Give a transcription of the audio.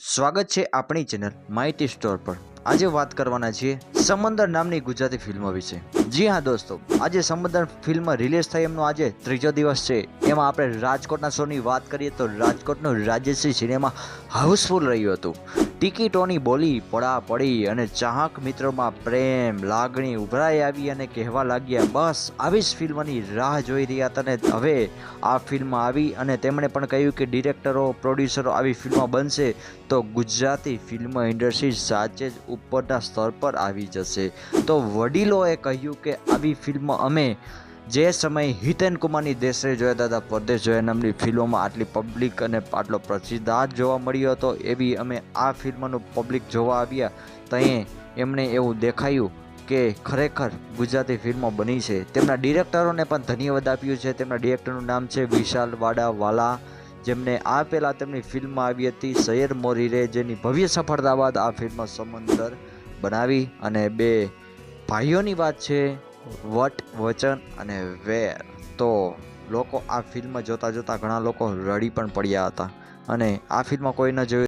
સ્વાગત છે આપણી ચેનલ માહિતી સ્ટોર પર। આજે વાત કરવાના છીએ સમંદર નામની ગુજરાતી ફિલ્મ વિશે। જી હા દોસ્તો, આજે સમંદર ફિલ્મ રિલીઝ થઈ એમનો આજે ત્રીજો દિવસ છે। એમાં આપણે રાજકોટના શોની વાત કરીએ તો રાજકોટનું રાજ્યશ્રી સિનેમા હાઉસફુલ રહ્યું હતું। ટિકિટોની બોલી પડાપડી અને ચાહક મિત્રોમાં પ્રેમ લાગણી ઉભરાઈ આવી અને કહેવા લાગ્યા બસ આવી જ ફિલ્મની રાહ જોઈ રહ્યા હતા ને હવે આ ફિલ્મ આવી અને તેમણે પણ કહ્યું કે ડિરેક્ટરો પ્રોડ્યુસરો આવી ફિલ્મ બનશે તો ગુજરાતી ફિલ્મ ઇન્ડસ્ટ્રી સાચે જ ઉપરના સ્તર પર આવી જશે। તો વડીલોએ કહ્યું કે આવી ફિલ્મ અમે જે સમયે હિતેન કુમારની દેશરે જોયા હતા પરદેશ જોયા નામની ફિલ્મોમાં આટલી પબ્લિક અને આટલો પ્રતિસાદ જોવા મળ્યો હતો એવી અમે આ ફિલ્મનું પબ્લિક જોવા આવ્યા ત્યાં એમણે એવું દેખાયું કે ખરેખર ગુજરાતી ફિલ્મો બની છે। તેમના ડિરેક્ટરોને પણ ધન્યવાદ આપ્યું છે। તેમના ડિરેક્ટરનું નામ છે વિશાલ વાડાવાલા, જેમને આ પહેલાં તેમની ફિલ્મ આવી હતી સૈયર મોરીરે, જેની ભવ્ય સફળતા બાદ આ ફિલ્મ સમંદર બનાવી અને બે ભાઈઓની વાત છે વટ વચન અને વેર। તો લોકો આ ફિલ્મ જોતા જોતા ઘણા લોકો રડી પણ પડ્યા હતા અને આ ફિલ્મ કોઈ ન જોયું